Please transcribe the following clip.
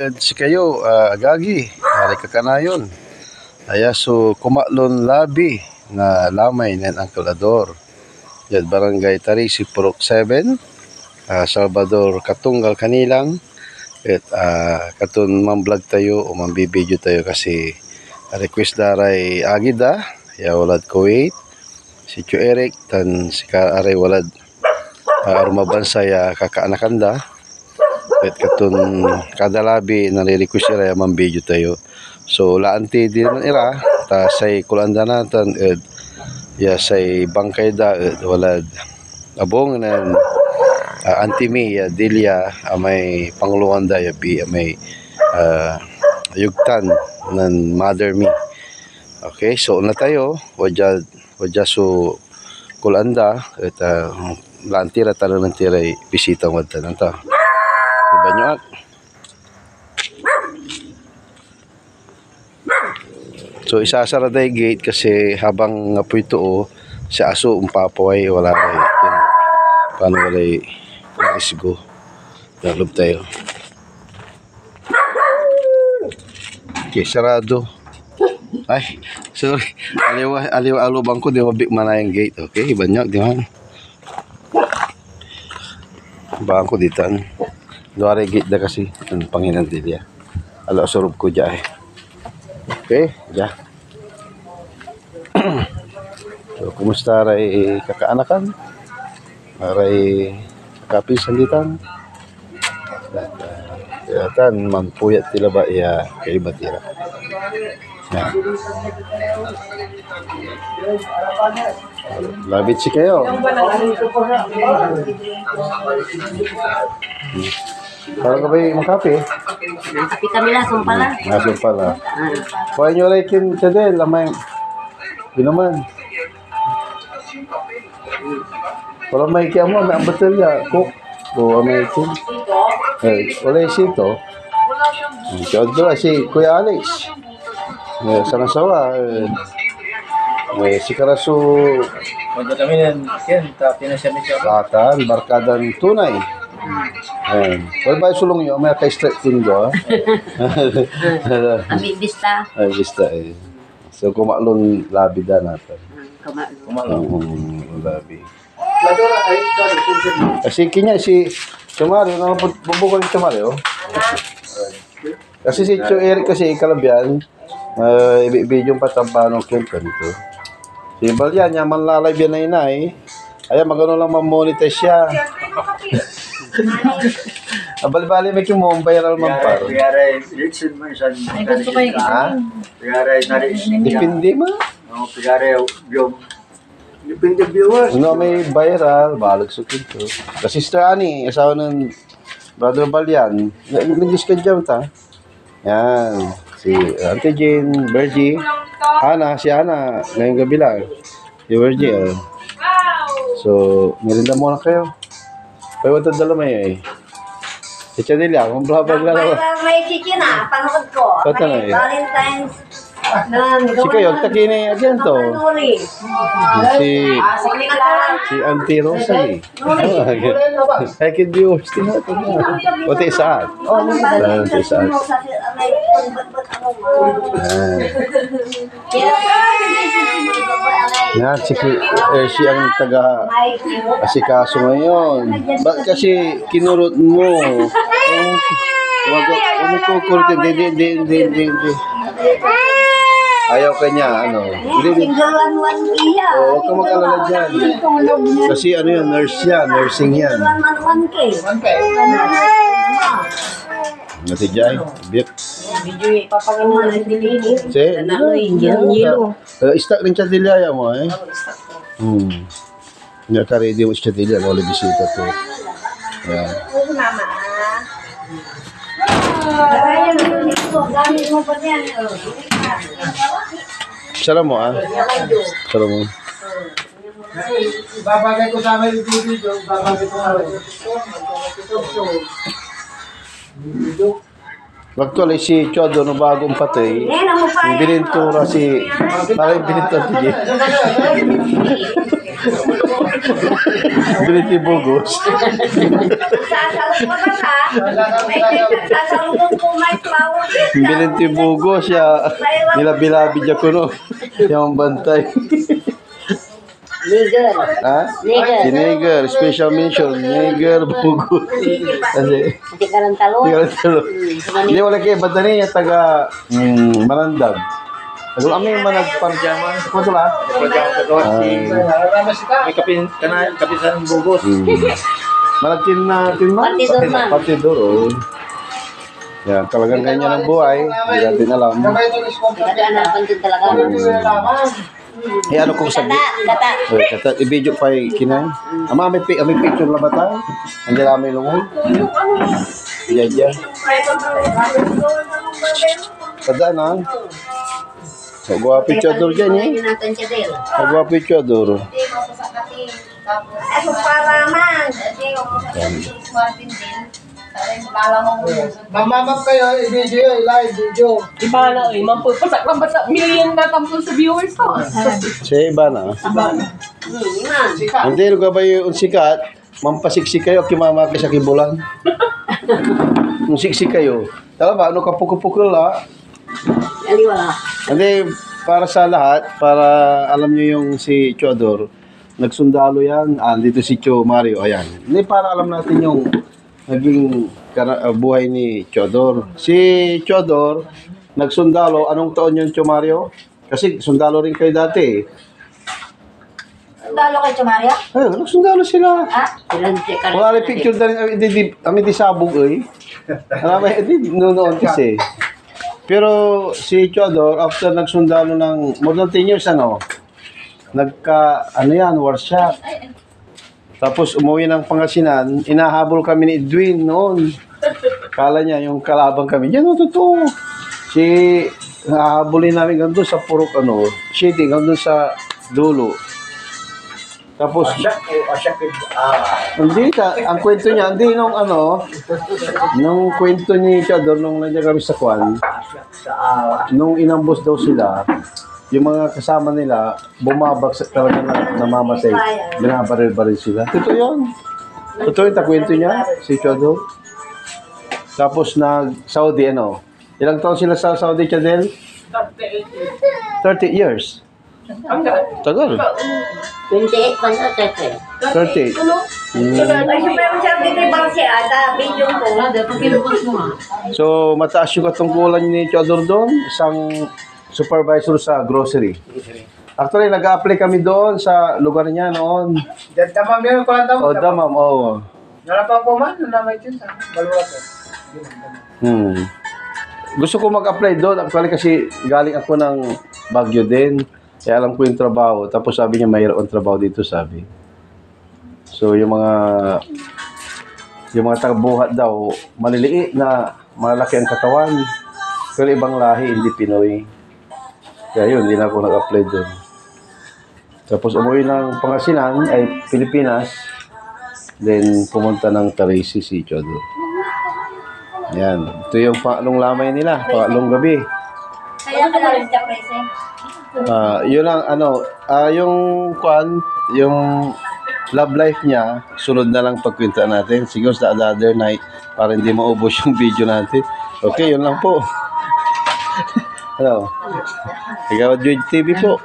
Si kayo, agagi, hari kakanayon. Aya so kumaklon labi na lamay ng Uncle Ador. Yan barangay Tarisi Purok 7, Salvador Katunggal Kanilang. At katon mamblog tayo o mambibideo tayo kasi request daray agida ya walad Kuwait. Si Tio Eric tan si aray walad arumabansa ya kakaanakanda. At katon kada labi nare-request ira man video tayo. So laanti di man ira ta say kulanda natan ed ya say bangkay da ed walad abong nan antimi ya dilya amay pangluan da ya bi amay yugtan nan mother me. Okay, so na tayo wadya so kulanda et laanti ra tanan tiray bisita wadta nanta. Banyak. So isasara day gate kasi habang apoy to si aso umpapaway wala ray paano walay isgo nalob tayo. Okay, sarado. Ay, sorry. Aliwa alubang ko di mabik manayang gate. Okay, banyak di man. Bangko ditan. Luari gate da kasi ang panginan dilya. Alo surup ko dya eh. Okay, dya. So, kumusta ray kakaanakan? Aray kapisan ditan. Tan mampuyat tila ba ya kay batira. Ya. Labit si kayo. Parang kabay makape. Kape kami lah, sumpala. Sumpala. Kuha nyo rin kin chadel, lamay. Binuman. Wala may kaya mo, may ambatel ya. Cook. O may kin. Wala yung sito. Kaya doon si Kuya Alex. Sanang sawa. Si Karaso. Maganda kami yan, tapi na siya medyo. Katan, barkadan tunay. Wala ba yung sulong nyo? May kay-straight din ko. Ambil bista. Ay, bista eh. So, kumaklon labi da natin. Kumalong. Labi. Kasi kinya si Chumari, bubukol yung Chumari, oh. Kasi si Tio Eric kasi Kalabyan, ibig yung patampanong kemper ito. Si Balyan, niya man lalay biyan na inay. Ayan, magano lang ma-monetize siya. Abal-bali may kimong viral man pa. Pigaray, reaction mo siya. Ay, gusto ko yung Ha? Pigaray, na-reaction. Depende ma. Pigaray, yung depende viewers. Ano may viral, balag sukid to. Kasi Sister Annie, asawa ng Brother Balyan, nag-discount dyan ta. Yan. Si Auntie Jane, Bergie, Ana, si Ana, ngayong gabi lang. Si Bergie, So, merinda muna kayo. Pwede mo ito dala may Si Chanila, kung blabag na lang. May chicken ah, panood ko. Kata na eh. Valentine's. Si kayo, takini agyan to. Si Auntie Rosa eh. I can be yours. Tinato na. Pati saan? Pati saan? Yan, si ang taga asikaso ngayon. Ba't kasi kinurot mo? Umukukurot. Hindi. Ayaw kanya, ano? Hindi. Oo, huwag ka mag-alala dyan. Kasi ano yan, nurse yan, nursing yan. Nasi Jai, bip. Si? Istak rin chadilya mo eh. Nga ka ready mo chadilya, wala bisita to. Yan. Sarap mo ah. Sarap mo. Babagay ko sa amin yung video, babagay ko sa amin. Actually, si Chodo no bagong patay. Binintura si... Parang binintura si Biliti Bugos. Sasalubong ka ha. May sasalubong ko may flower. Biliti Bugos, ya. Nilabi-labi niya ko no. Yung bantay. Nigger. Ha? Nigger. Si Nigger, special mention. Nigger Bugos. Kasi, Hindi ka ng talo. hindi wala kayo, ba't na niya taga Marandag? Ano kami managparjaman? Kung la? May kapisan ng bugos. Malagtin na tinma? Partidor na. Partidor, oh. Yan, talagang ganyan ang buhay. Hindi natin alam. Naganapan din talaga. Eh, ano kung sabi? Gata. Kata, i-video pa kinay. Ama, may picture na ba tayo? Andiyan namin lungoy. Iya. Padaan na. So, gua picture dyan eh. Hindi natin siya din. Gua picture duro. Ako para man. Mamamag kayo, i-video yun, live video. Iba na eh, mampasak lang basta million na tampo sa viewers ko. Siya iba na. Hindi, lugar ba yung sikat? Mampasiksik kayo, kimamaki sa kibulan. Kung siksik kayo. Tala ba, ano kapukupukul ha? Aliwala. Hindi, para sa lahat, para alam nyo yung si Chodor, nagsundalo yan, dito si Cho Mario, ayan. Hindi, para alam natin yung naging buhay ni Chodor. Si Chodor, nagsundalo, anong taon yun, Cho Mario? Kasi sundalo rin kayo dati eh. Sundalo kay Chumaria? Ay, nagsundalo sila. Ha? Ilan siya ka Wala rin picture na rin, kami di sabog eh. Alam mo, noon kasi. Pero si Chodor, after nagsundalo ng more than 10 years, workshop. Tapos umuwi ng Pangasinan, inahabol kami ni Edwin noon. Kala niya yung kalabang kami. Yan, totoo. Nahabulin namin gandun sa Purok, City, gandun sa dulo. Tapos, hindi ka, ang kwento niya, hindi nung kwento ni Chodor, nung nandiyan kami sa Kwan, nung inambos daw sila, yung mga kasama nila, bumabagsak talaga na namamatay. Binabaril-baril sila. Totoo yun. Totoo yung kwento niya, si Chodor. Tapos nag-Saudi, ilang taon sila sa Saudi, Chadel? 30 years. Tagal. 28 pa na, 30. 30. Ay, super siya dito ba siya ata video ko. So, mataas yung katungkulan ni Chodor doon, isang supervisor sa grocery. Actually, nag-apply kami doon sa lugar niya noon. Damam yun, kulang damam. Damam, oo. Nalapang ko man, nalamay yun sa balurat ko. Gusto ko mag-apply doon. Actually, kasi galing ako ng Baguio din. Kaya alam ko yung trabaho. Tapos sabi niya, mayroon trabaho dito, sabi. So, yung mga taga-buhat daw, maliliit na malaki ang katawan. Pero ibang lahi, hindi Pinoy. Kaya yun, hindi na ako nag-apply doon. Tapos umuwi ng Pangasinan, ay Pilipinas. Then pumunta ng Tarisi si Chodor. Yan. Ito yung pangalong lamay nila, pangalong gabi. Kaya ka lang siya prese. Yun ang yung love life niya, sunod na lang pagkwintaan natin. Siguro sa other night, para hindi maubos yung video natin. Okay, yun lang po. Ikaw, Joy TV po.